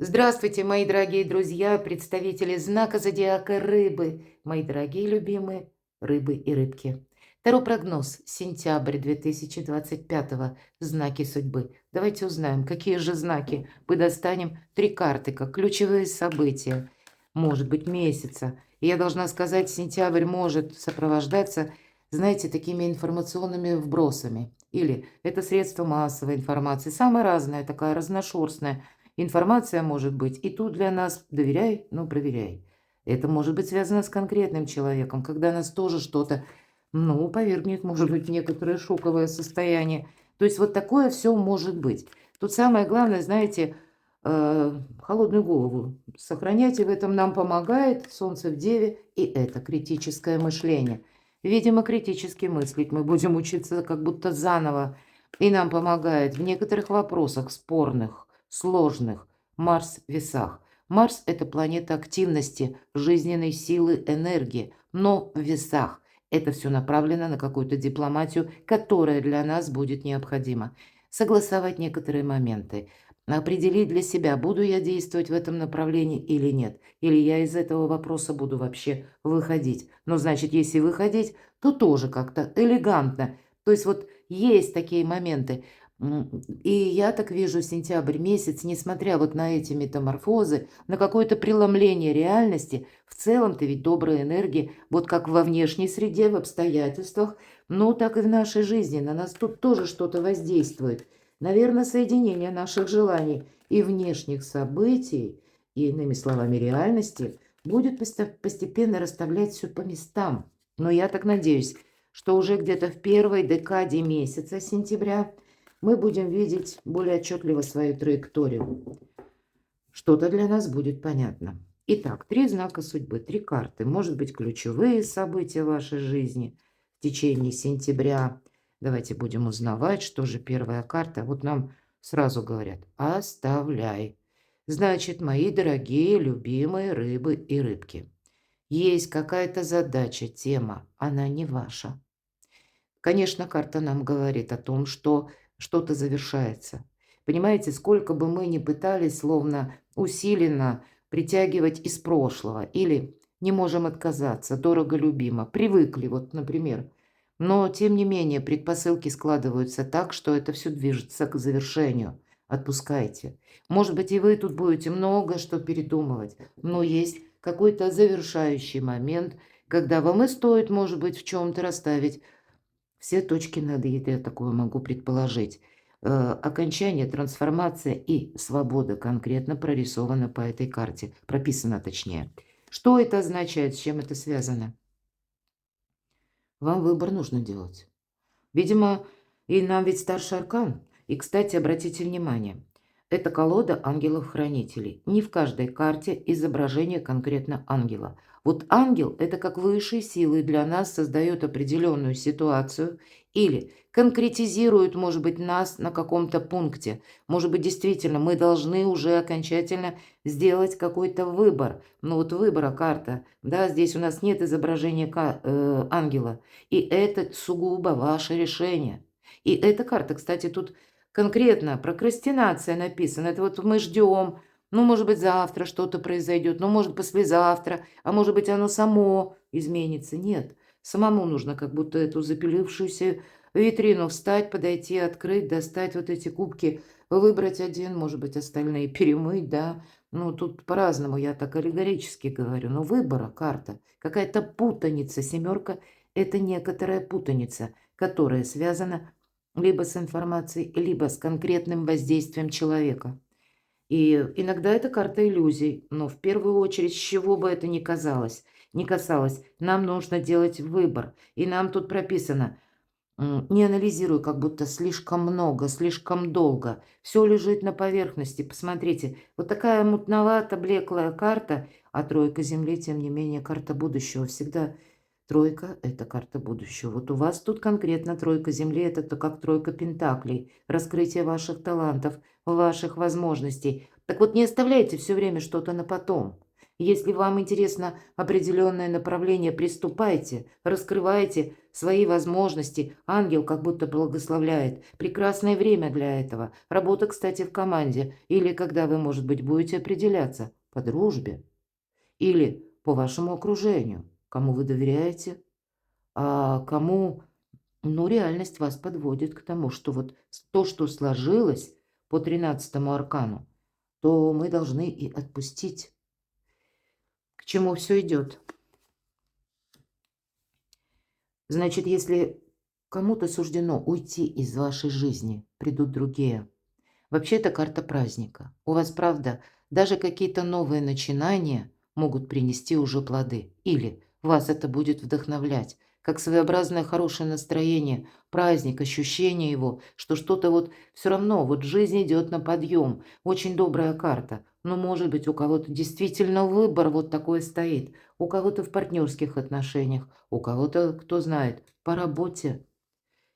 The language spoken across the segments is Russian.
Здравствуйте, мои дорогие друзья, представители знака зодиака Рыбы, мои дорогие любимые рыбы и рыбки. Таро прогноз, сентябрь 2025, знаки судьбы. Давайте узнаем, какие же знаки. Мы достанем три карты, как ключевые события, может быть, месяца. И я должна сказать, сентябрь может сопровождаться, знаете, такими информационными вбросами. Или это средство массовой информации, самая разная, такая разношерстная. Информация может быть, и тут для нас доверяй, но проверяй. Это может быть связано с конкретным человеком, когда нас тоже что-то, повергнет, может быть, в некоторое шоковое состояние. То есть вот такое все может быть. Тут самое главное, знаете, холодную голову сохранять, и в этом нам помогает Солнце в Деве, и это критическое мышление. Видимо, критически мыслить мы будем учиться как будто заново, и нам помогает в некоторых вопросах спорных, сложных. Марс в весах. Марс – это планета активности, жизненной силы, энергии, но в весах. Это все направлено на какую-то дипломатию, которая для нас будет необходима. Согласовать некоторые моменты, определить для себя, буду я действовать в этом направлении или нет, или я из этого вопроса буду вообще выходить. Но значит, если выходить, то тоже как-то элегантно. То есть вот есть такие моменты. И я так вижу сентябрь месяц, несмотря вот на эти метаморфозы, на какое-то преломление реальности, в целом-то ведь добрая энергия, вот как во внешней среде, в обстоятельствах, так и в нашей жизни. На нас тут тоже что-то воздействует. Наверное, соединение наших желаний и внешних событий, и, иными словами, реальности, будет постепенно расставлять все по местам. Но я так надеюсь, что уже где-то в первой декаде месяца сентября мы будем видеть более отчетливо свою траекторию. Что-то для нас будет понятно. Итак, три знака судьбы, три карты. Может быть, ключевые события вашей жизни в течение сентября. Давайте будем узнавать, что же первая карта. Вот нам сразу говорят: оставляй. Значит, мои дорогие, любимые рыбы и рыбки, есть какая-то задача, тема, она не ваша. Конечно, карта нам говорит о том, что что-то завершается. Понимаете, сколько бы мы ни пытались словно усиленно притягивать из прошлого или не можем отказаться, дорого любимо, привыкли, вот, например. Но, тем не менее, предпосылки складываются так, что это все движется к завершению. Отпускайте. Может быть, и вы тут будете много что передумывать, но есть какой-то завершающий момент, когда вам и стоит, может быть, в чем-то расставить все точки над «и», я такое могу предположить. Окончание, трансформация и свобода конкретно прорисована по этой карте, прописана точнее. Что это означает, с чем это связано? Вам выбор нужно делать. Видимо, и нам ведь старший аркан. И, кстати, обратите внимание, это колода ангелов-хранителей. Не в каждой карте изображение конкретно ангела. Вот ангел – это как высшие силы для нас создает определенную ситуацию или конкретизирует, может быть, нас на каком-то пункте. Может быть, действительно, мы должны уже окончательно сделать какой-то выбор. Ну вот выбора карта, да, здесь у нас нет изображения ангела. И это сугубо ваше решение. И эта карта, кстати, тут конкретно прокрастинация написана. Это вот мы ждем, может быть, завтра что-то произойдет, может, послезавтра, а может быть, оно само изменится. Нет, самому нужно как будто эту запилившуюся витрину встать, подойти, открыть, достать вот эти кубки, выбрать один, может быть, остальные перемыть, да. Тут по-разному, я так аллегорически говорю, но выбора карта, какая-то путаница, семерка – это некоторая путаница, которая связана либо с информацией, либо с конкретным воздействием человека. И иногда это карта иллюзий, но в первую очередь, с чего бы это ни казалось, не касалось, нам нужно делать выбор. И нам тут прописано: не анализируй как будто слишком много, слишком долго. Все лежит на поверхности. Посмотрите, вот такая мутновато-блеклая карта, а тройка Земли, тем не менее, карта будущего. Всегда тройка – это карта будущего. Вот у вас тут конкретно тройка Земли – это то как тройка пентаклей, раскрытие ваших талантов, ваших возможностей. Так вот, не оставляйте все время что-то на потом. Если вам интересно определенное направление, приступайте, раскрывайте свои возможности. Ангел как будто благословляет. Прекрасное время для этого. Работа, кстати, в команде. Или когда вы, может быть, будете определяться по дружбе. Или по вашему окружению. Кому вы доверяете, а кому, ну, реальность вас подводит к тому, что вот то, что сложилось по 13-му аркану, то мы должны и отпустить. К чему все идет? Значит, если кому-то суждено уйти из вашей жизни, придут другие. Вообще это карта праздника. У вас, правда, даже какие-то новые начинания могут принести уже плоды. Или вас это будет вдохновлять, как своеобразное хорошее настроение, праздник, ощущение его, что что-то вот все равно, вот жизнь идет на подъем. Очень добрая карта. Но, может быть, у кого-то действительно выбор вот такой стоит. У кого-то в партнерских отношениях, у кого-то, кто знает, по работе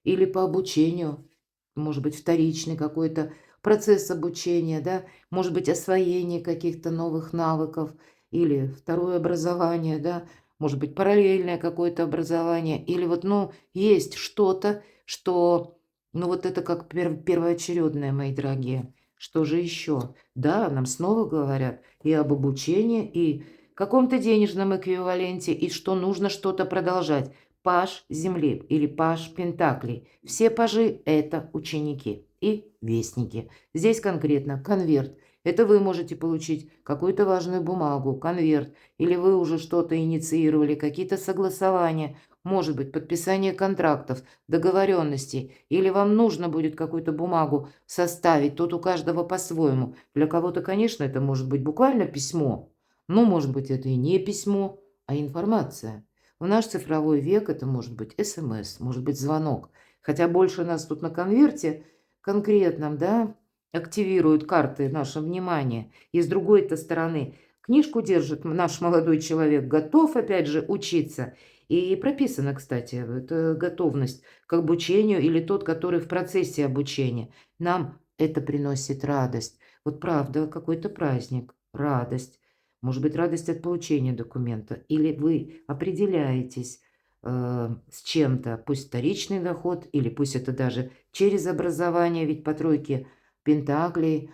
или по обучению, может быть, вторичный какой-то процесс обучения, да, может быть, освоение каких-то новых навыков или второе образование, да, может быть, параллельное какое-то образование, или вот, ну, есть что-то, что, ну, вот это как первоочередное, мои дорогие. Что же еще? Да, нам снова говорят и об обучении, и каком-то денежном эквиваленте, и что нужно что-то продолжать. Паж земли или паж пентаклей. Все пажи – это ученики и вестники. Здесь конкретно конверт. Это вы можете получить какую-то важную бумагу, конверт, или вы уже что-то инициировали, какие-то согласования, может быть, подписание контрактов, договоренностей, или вам нужно будет какую-то бумагу составить, тут у каждого по-своему. Для кого-то, конечно, это может быть буквально письмо, но, может быть, это и не письмо, а информация. В наш цифровой век это может быть СМС, может быть звонок. Хотя больше нас тут на конверте конкретном, да, активируют карты наше внимание. И с другой-то стороны, книжку держит наш молодой человек, готов опять же учиться. И прописана, кстати, эта готовность к обучению или тот, который в процессе обучения. Нам это приносит радость. Вот правда, какой-то праздник, радость. Может быть, радость от получения документа. Или вы определяетесь с чем-то, пусть вторичный доход, или пусть это даже через образование, ведь по тройке пентаклей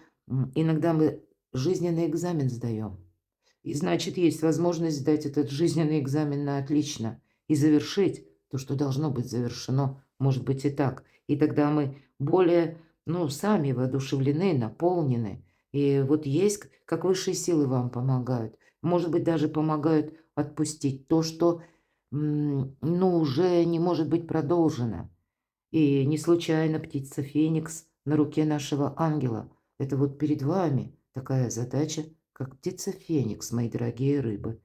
иногда мы жизненный экзамен сдаем. И значит, есть возможность сдать этот жизненный экзамен на отлично и завершить то, что должно быть завершено, может быть и так. И тогда мы более, ну, сами воодушевлены, наполнены. И вот есть, как высшие силы вам помогают. Может быть, даже помогают отпустить то, что, ну, уже не может быть продолжено. И не случайно птица Феникс на руке нашего ангела. Это вот перед вами такая задача, как птица Феникс, мои дорогие рыбы,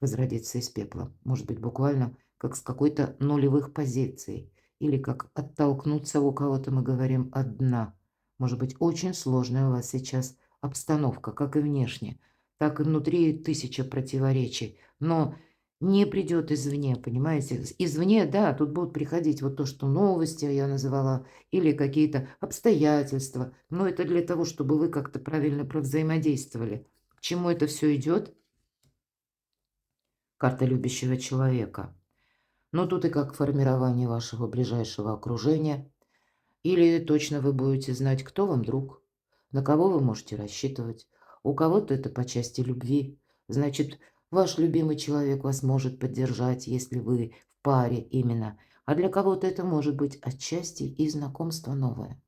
возродиться из пепла. Может быть, буквально как с какой-то нулевых позиций. Или как оттолкнуться у кого-то, мы говорим, от дна. Может быть, очень сложная у вас сейчас обстановка, как и внешне, так и внутри тысяча противоречий. Но не придет извне, понимаете? Извне, да, тут будут приходить вот то, что новости я называла, или какие-то обстоятельства. Но это для того, чтобы вы как-то правильно провзаимодействовали. К чему это все идет? Карта любящего человека. Но тут и как формирование вашего ближайшего окружения. Или точно вы будете знать, кто вам друг, на кого вы можете рассчитывать. У кого-то это по части любви. Значит, ваш любимый человек вас может поддержать, если вы в паре именно. А для кого-то это может быть отчасти и знакомство новое.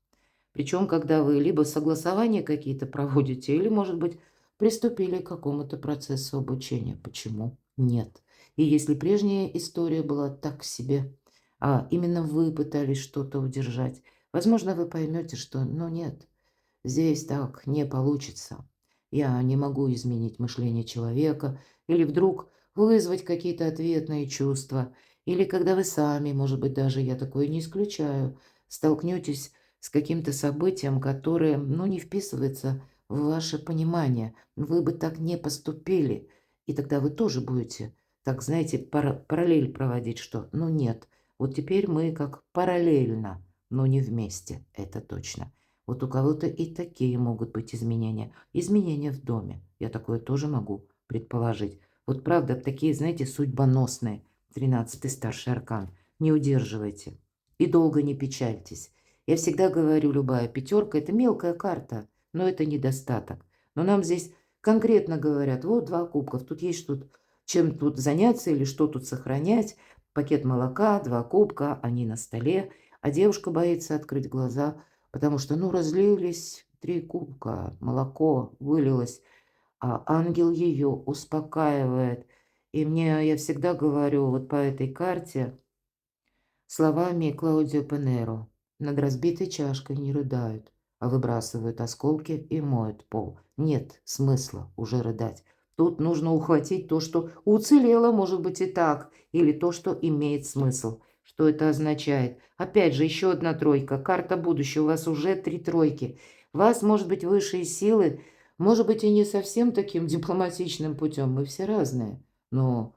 Причем, когда вы либо согласования какие-то проводите, или, может быть, приступили к какому-то процессу обучения. Почему? Нет. И если прежняя история была так себе, а именно вы пытались что-то удержать, возможно, вы поймете, что, ну нет, здесь так не получится. Я не могу изменить мышление человека или вдруг вызвать какие-то ответные чувства. Или когда вы сами, может быть, даже я такое не исключаю, столкнетесь с каким-то событием, которое, ну, не вписывается в ваше понимание. Вы бы так не поступили. И тогда вы тоже будете, так, знаете, параллель проводить, что, ну, нет, вот теперь мы как параллельно, но не вместе, это точно. Вот у кого-то и такие могут быть изменения. Изменения в доме. Я такое тоже могу предположить. Вот правда, такие, знаете, судьбоносные. 13-й старший аркан. Не удерживайте. И долго не печальтесь. Я всегда говорю, любая пятерка – это мелкая карта, но это недостаток. Но нам здесь конкретно говорят, вот 2 кубков, тут есть что, чем тут заняться или что тут сохранять. Пакет молока, 2 кубка, они на столе, а девушка боится открыть глаза, потому что, ну, разлились 3 кубка, молоко вылилось, а ангел ее успокаивает. И я всегда говорю вот по этой карте словами Клаудио Пенеро: над разбитой чашкой не рыдают, а выбрасывают осколки и моют пол. Нет смысла уже рыдать. Тут нужно ухватить то, что уцелело, может быть, и так, или то, что имеет смысл. Что это означает? Опять же, еще одна тройка. Карта будущего. У вас уже 3 тройки. Вас, может быть, высшие силы, может быть, и не совсем таким дипломатичным путем. Мы все разные. Но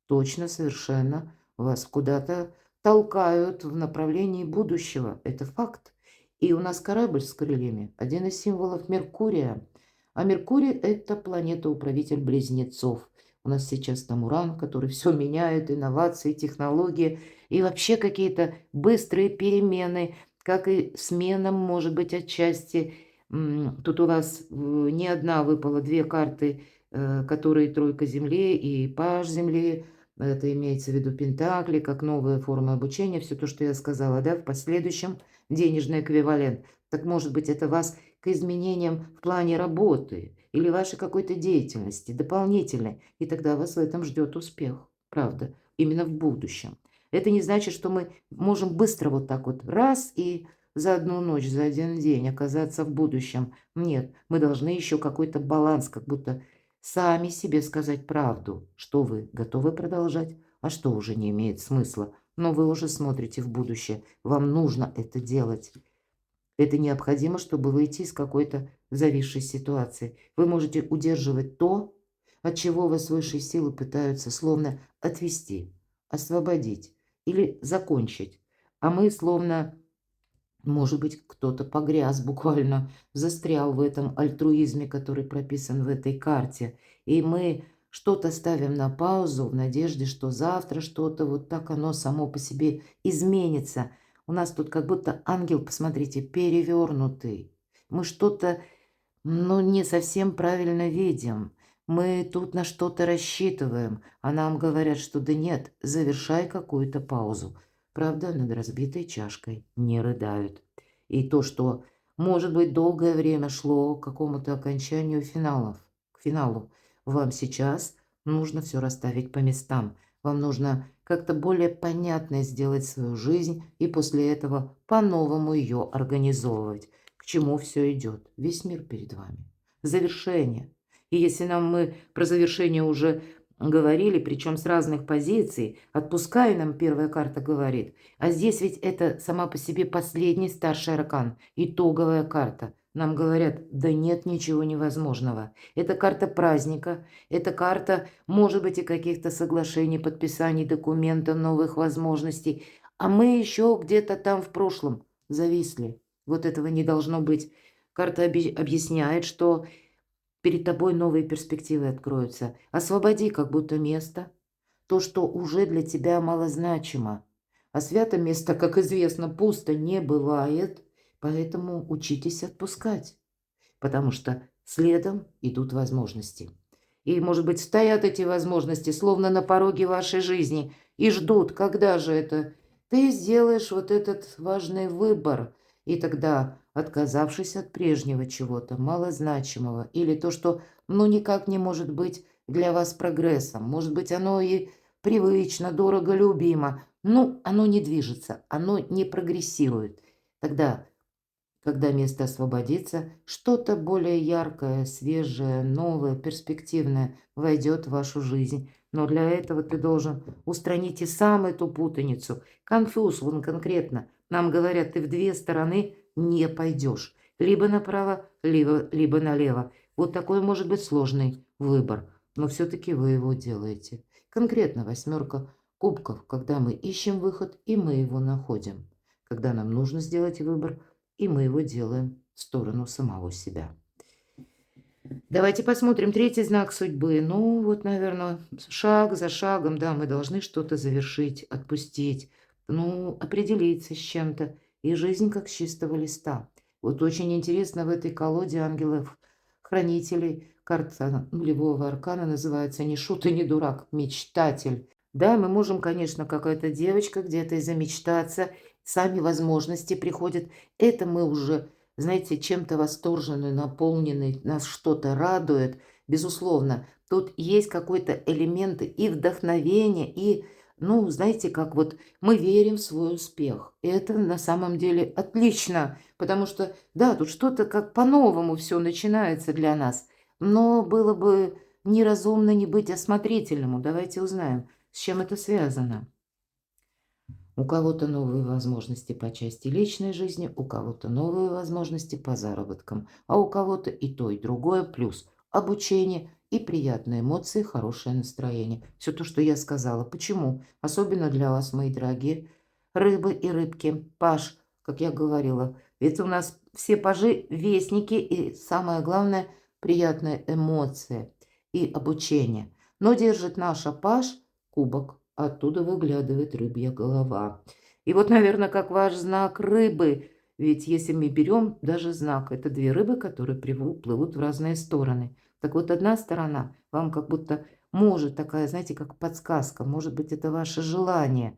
точно, совершенно вас куда-то толкают в направлении будущего. Это факт. И у нас корабль с крыльями – один из символов Меркурия. А Меркурий – это планета-управитель близнецов. У нас сейчас там Уран, который все меняет, инновации, технологии и вообще какие-то быстрые перемены, как и смена, может быть, отчасти. Тут у вас не одна выпала, 2 карты, которые тройка Земли и паж Земли. Это имеется в виду пентакли, как новая форма обучения, все то, что я сказала, да, в последующем денежный эквивалент. Так может быть, это вас к изменениям в плане работы или вашей какой-то деятельности дополнительной, и тогда вас в этом ждет успех, правда, именно в будущем. Это не значит, что мы можем быстро вот так вот раз и за одну ночь, за один день оказаться в будущем. Нет, мы должны еще какой-то баланс, как будто сами себе сказать правду, что вы готовы продолжать, а что уже не имеет смысла. Но вы уже смотрите в будущее. Вам нужно это делать. Это необходимо, чтобы выйти из какой-то зависшей ситуации. Вы можете удерживать то, от чего вас высшие силы пытаются словно отвести, освободить или закончить. А мы словно, может быть, кто-то погряз буквально, застрял в этом альтруизме, который прописан в этой карте. И мы что-то ставим на паузу в надежде, что завтра что-то вот так оно само по себе изменится. У нас тут как будто ангел, посмотрите, перевернутый. Мы что-то, ну, не совсем правильно видим. Мы тут на что-то рассчитываем, а нам говорят, что да нет, завершай какую-то паузу. Правда, над разбитой чашкой не рыдают. И то, что, может быть, долгое время шло к какому-то окончанию к финалу, вам сейчас нужно все расставить по местам. Вам нужно как-то более понятно сделать свою жизнь и после этого по-новому ее организовывать. К чему все идет? Весь мир перед вами. Завершение. И если мы про завершение уже говорили, причем с разных позиций, отпускай нам первая карта говорит, а здесь ведь это сама по себе последний старший аркан, итоговая карта. Нам говорят, да нет ничего невозможного. Это карта праздника, это карта, может быть, и каких-то соглашений, подписаний документов, новых возможностей. А мы еще где-то там в прошлом зависли. Вот этого не должно быть. Карта объясняет, что перед тобой новые перспективы откроются. Освободи как будто место, то, что уже для тебя малозначимо. А свято место, как известно, пусто не бывает, поэтому учитесь отпускать, потому что следом идут возможности. И, может быть, стоят эти возможности словно на пороге вашей жизни и ждут, когда же это ты сделаешь вот этот важный выбор. И тогда, отказавшись от прежнего чего-то малозначимого или то, что ну никак не может быть для вас прогрессом, может быть, оно и привычно, дорого, любимо, ну, оно не движется, оно не прогрессирует. Тогда когда место освободится, что-то более яркое, свежее, новое, перспективное войдет в вашу жизнь. Но для этого ты должен устранить и сам эту путаницу. Конфуз, вон конкретно. Нам говорят, ты в 2 стороны не пойдешь. Либо направо, либо налево. Вот такой может быть сложный выбор. Но все-таки вы его делаете. Конкретно 8 кубков, когда мы ищем выход, и мы его находим. Когда нам нужно сделать выбор, и мы его делаем в сторону самого себя. Давайте посмотрим третий знак судьбы. Ну, вот, наверное, шаг за шагом, да, мы должны что-то завершить, отпустить, ну, определиться с чем-то. И жизнь как с чистого листа. Вот очень интересно в этой колоде ангелов-хранителей карта нулевого аркана называется «Не шут и не дурак, мечтатель». Да, мы можем, конечно, какая-то девочка где-то и замечтаться, сами возможности приходят. Это мы уже, знаете, чем-то восторженный, наполненный, нас что-то радует. Безусловно, тут есть какой-то элемент и вдохновения, и, ну, знаете, как вот мы верим в свой успех. И это на самом деле отлично, потому что, да, тут что-то как по-новому все начинается для нас. Но было бы неразумно не быть осмотрительному. Давайте узнаем, с чем это связано. У кого-то новые возможности по части личной жизни, у кого-то новые возможности по заработкам, а у кого-то и то, и другое, плюс обучение и приятные эмоции, хорошее настроение. Все то, что я сказала. Почему? Особенно для вас, мои дорогие рыбы и рыбки. Паш, как я говорила, это у нас все пажи вестники и, самое главное, приятные эмоции и обучение. Но держит наша паж кубок. Оттуда выглядывает рыбья голова. И вот, наверное, как ваш знак рыбы. Ведь если мы берем даже знак, это две рыбы, которые плывут в разные стороны. Так вот, одна сторона вам как будто может такая, знаете, как подсказка. Может быть, это ваше желание.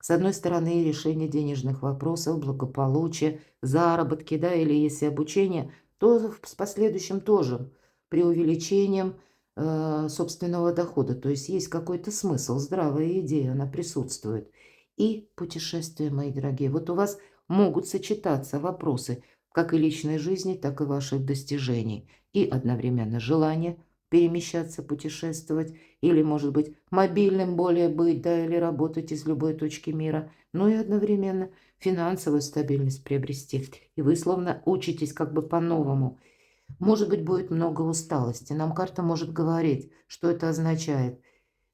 С одной стороны, решение денежных вопросов, благополучие, заработки, да, или если обучение, то с последующим тоже при увеличением собственного дохода. То есть есть какой-то смысл, здравая идея, она присутствует. И путешествия, мои дорогие. Вот у вас могут сочетаться вопросы как и личной жизни, так и ваших достижений. И одновременно желание перемещаться, путешествовать, или, может быть, мобильным более быть, да, или работать из любой точки мира, но и одновременно финансовую стабильность приобрести. И вы словно учитесь как бы по-новому. Может быть, будет много усталости. Нам карта может говорить, что это означает.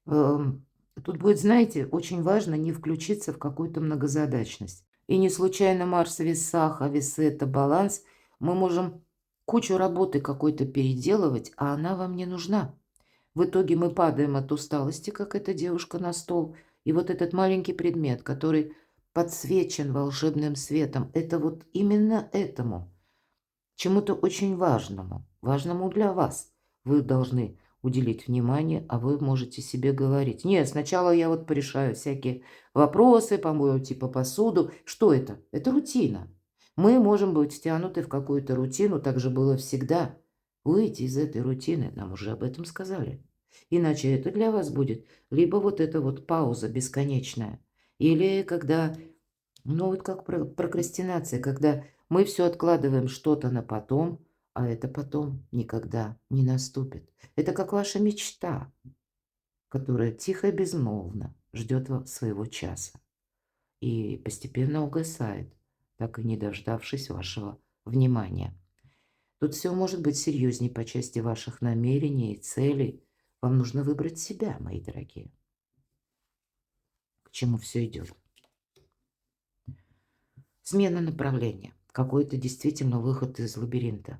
Эм, Тут будет, знаете, очень важно не включиться в какую-то многозадачность. И не случайно Марс в весах, а весы – это баланс. Мы можем кучу работы какой-то переделывать, а она вам не нужна. В итоге мы падаем от усталости, как эта девушка на стол. И вот этот маленький предмет, который подсвечен волшебным светом, это вот именно этому, чему-то очень важному, важному для вас. Вы должны уделить внимание, а вы можете себе говорить: нет, сначала я вот порешаю всякие вопросы, помою типа посуду. Что это? Это рутина. Мы можем быть втянуты в какую-то рутину, так же было всегда. Выйти из этой рутины, нам уже об этом сказали. Иначе это для вас будет либо вот эта вот пауза бесконечная, или когда, ну вот как прокрастинация, когда мы все откладываем что-то на потом, а это потом никогда не наступит. Это как ваша мечта, которая тихо и безмолвно ждет своего часа и постепенно угасает, так и не дождавшись вашего внимания. Тут все может быть серьезней по части ваших намерений и целей. Вам нужно выбрать себя, мои дорогие. К чему все идет? Смена направления. Какой-то действительно выход из лабиринта.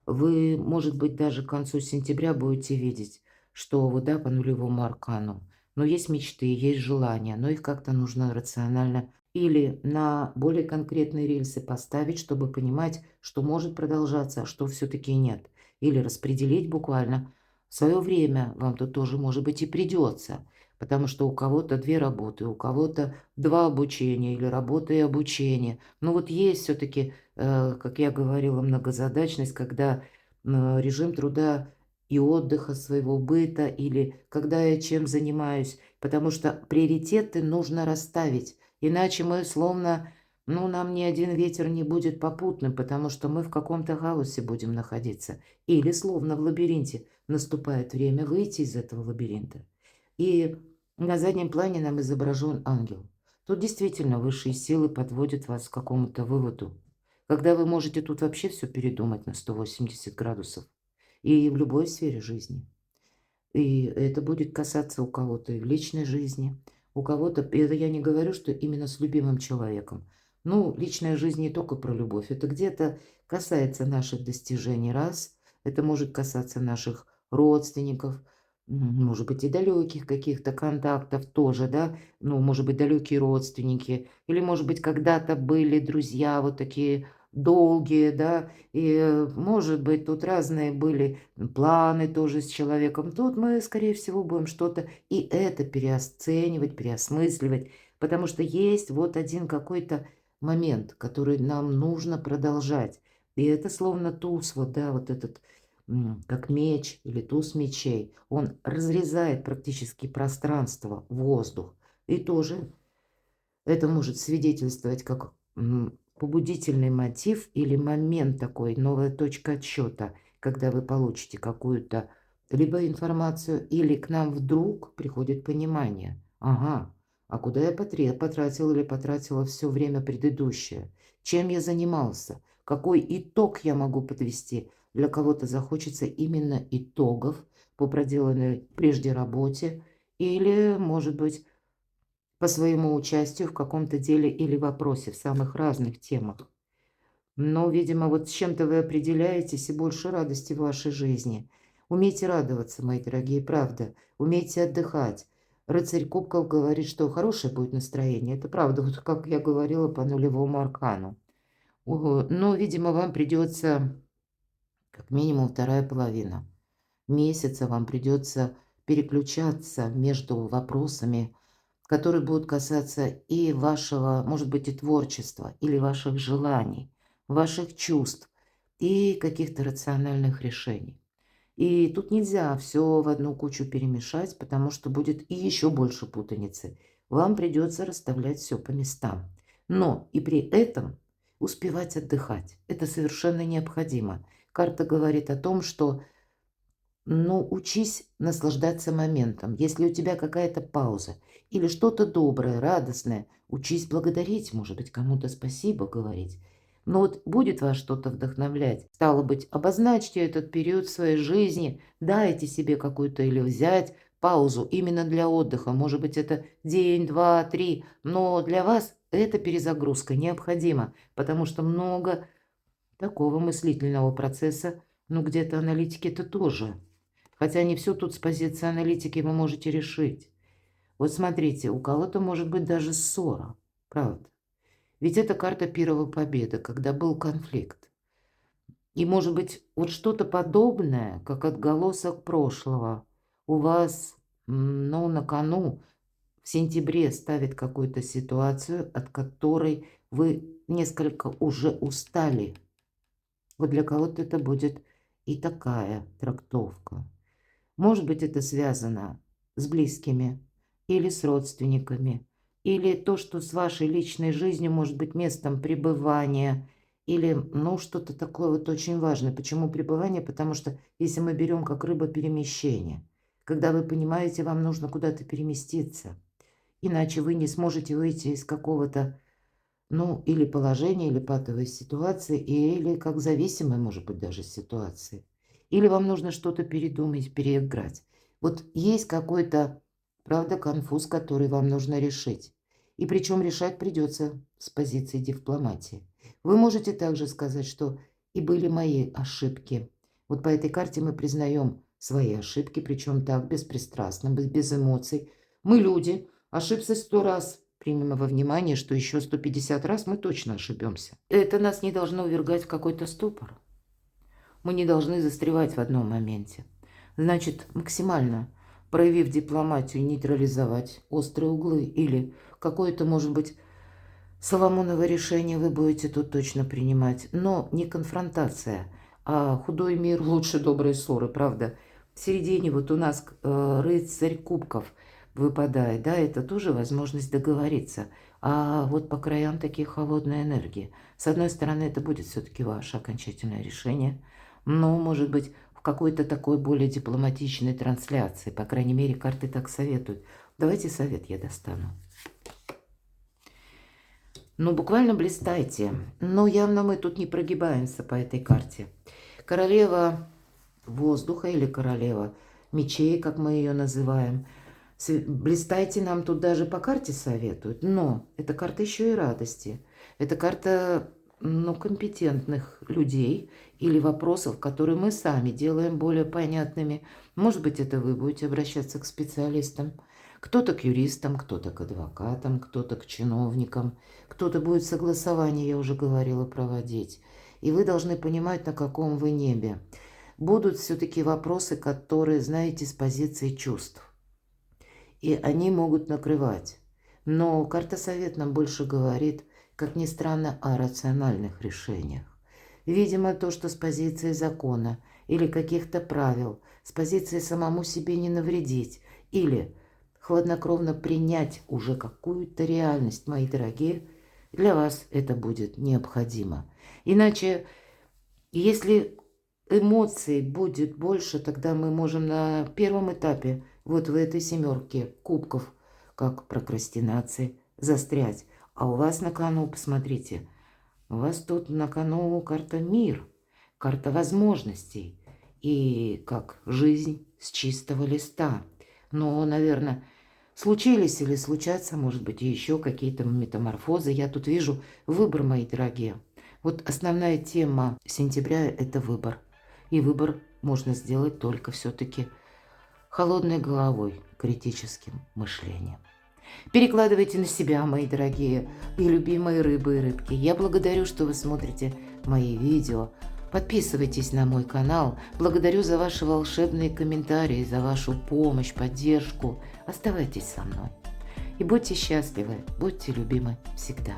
Вы, может быть, даже к концу сентября будете видеть, что вот, да, по нулевому аркану. Но есть мечты, есть желания, но их как-то нужно рационально или на более конкретные рельсы поставить, чтобы понимать, что может продолжаться, а что все-таки нет. Или распределить буквально свое время. Вам тут тоже, может быть, и придется. Потому что у кого-то две работы, у кого-то два обучения или работа и обучение. Но вот есть все-таки, как я говорила, многозадачность, когда режим труда и отдыха своего быта, или когда я чем занимаюсь, потому что приоритеты нужно расставить, иначе мы словно, ну, нам ни один ветер не будет попутным, потому что мы в каком-то хаосе будем находиться, или словно в лабиринте наступает время выйти из этого лабиринта. И на заднем плане нам изображен ангел. Тут действительно высшие силы подводят вас к какому-то выводу, когда вы можете тут вообще все передумать на 180 градусов. И в любой сфере жизни. И это будет касаться у кого-то и в личной жизни, у кого-то, и это я не говорю, что именно с любимым человеком. Ну, личная жизнь не только про любовь, это где-то касается наших достижений, раз, Это может касаться наших родственников, может быть, и далеких каких-то контактов тоже, да, ну, может быть, далекие родственники, или, может быть, когда-то были друзья вот такие долгие, да, и, может быть, тут разные были планы тоже с человеком. Тут мы, скорее всего, будем что-то и это переоценивать, переосмысливать, потому что есть вот один какой-то момент, который нам нужно продолжать. И это словно туз, вот, да, вот этот, как меч или туз мечей. Он разрезает практически пространство, воздух. И тоже это может свидетельствовать как побудительный мотив или момент такой, новая точка отсчета, когда вы получите какую-то либо информацию, или к нам вдруг приходит понимание. Ага, а куда я потратил или потратила все время предыдущее? Чем я занимался? Какой итог я могу подвести? Для кого-то захочется именно итогов по проделанной прежде работе, или, может быть, по своему участию в каком-то деле или вопросе в самых разных темах. Но, видимо, вот с чем-то вы определяетесь, и больше радости в вашей жизни. Умейте радоваться, мои дорогие, правда. Умейте отдыхать. Рыцарь Кубков говорит, что хорошее будет настроение. Это правда, вот как я говорила по нулевому аркану. Но, видимо, вам придется как минимум вторая половина месяца, вам придется переключаться между вопросами, которые будут касаться и вашего, может быть, и творчества, или ваших желаний, ваших чувств и каких-то рациональных решений. И тут нельзя все в одну кучу перемешать, потому что будет и еще больше путаницы. Вам придется расставлять все по местам. Но и при этом успевать отдыхать. Это совершенно необходимо. Карта говорит о том, что ну, учись наслаждаться моментом. Если у тебя какая-то пауза или что-то доброе, радостное, учись благодарить, может быть, кому-то спасибо говорить. Но вот будет вас что-то вдохновлять. Стало быть, обозначьте этот период в своей жизни, дайте себе какую-то или взять паузу именно для отдыха. Может быть, это день, два, три, но для вас эта перезагрузка необходима, потому что много такого мыслительного процесса, ну, где-то аналитики это тоже. Хотя не все тут с позиции аналитики вы можете решить. Вот смотрите, у кого-то может быть даже ссора, правда. Ведь это карта первой победы, когда был конфликт. И может быть вот что-то подобное, как отголосок прошлого, у вас, ну, на кону в сентябре ставит какую-то ситуацию, от которой вы несколько уже устали. Вот для кого-то это будет и такая трактовка. Может быть, это связано с близкими или с родственниками, или то, что с вашей личной жизнью может быть местом пребывания, или, ну, что-то такое вот очень важное. Почему пребывание? Потому что если мы берем как рыба перемещение, когда вы понимаете, вам нужно куда-то переместиться, иначе вы не сможете выйти из какого-то, ну, или положения, или патовой ситуации, или как зависимой, может быть, даже ситуации. Или вам нужно что-то передумать, переиграть. Вот есть какой-то, правда, конфуз, который вам нужно решить. И причем решать придется с позиции дипломатии. Вы можете также сказать, что и были мои ошибки. Вот по этой карте мы признаем свои ошибки, причем так, беспристрастно, без эмоций. Мы люди, ошибся 100 раз. Примем во внимание, что еще 150 раз мы точно ошибемся. Это нас не должно увергать в какой-то ступор. Мы не должны застревать в одном моменте. Значит, максимально проявив дипломатию, нейтрализовать острые углы или какое-то, может быть, Соломоново решение вы будете тут точно принимать. Но не конфронтация, а худой мир лучше доброй ссоры, правда? В середине вот у нас рыцарь кубков выпадает, да, это тоже возможность договориться. А вот по краям такие холодные энергии. С одной стороны, это будет все-таки ваше окончательное решение, но, может быть, в какой-то такой более дипломатичной трансляции. По крайней мере, карты так советуют. Давайте совет я достану. Ну, буквально блистайте. Но явно мы тут не прогибаемся по этой карте. Королева воздуха или королева мечей, как мы ее называем. Блистайте нам тут даже по карте советуют. Но эта карта еще и радости. Это карта компетентных людей или вопросов, которые мы сами делаем более понятными. Может быть, это вы будете обращаться к специалистам. Кто-то к юристам, кто-то к адвокатам, кто-то к чиновникам, кто-то будет согласование, я уже говорила, проводить. И вы должны понимать, на каком вы небе. Будут все-таки вопросы, которые, знаете, с позиции чувств. И они могут накрывать. Но карта Совет нам больше говорит, как ни странно, о рациональных решениях. Видимо, то, что с позиции закона или каких-то правил, с позиции самому себе не навредить, или хладнокровно принять уже какую-то реальность, мои дорогие, для вас это будет необходимо. Иначе, если эмоций будет больше, тогда мы можем на первом этапе, вот в этой семерке кубков, как прокрастинации, застрять. А у вас на кону, посмотрите, у вас тут на кону карта мир, карта возможностей и как жизнь с чистого листа. Но, наверное, случились или случатся, может быть, и еще какие-то метаморфозы. Я тут вижу выбор, мои дорогие. Вот основная тема сентября – это выбор. И выбор можно сделать только все-таки холодной головой, критическим мышлением. Перекладывайте на себя, мои дорогие и любимые рыбы и рыбки. Я благодарю, что вы смотрите мои видео. Подписывайтесь на мой канал. Благодарю за ваши волшебные комментарии, за вашу помощь, поддержку. Оставайтесь со мной. И будьте счастливы, будьте любимы всегда.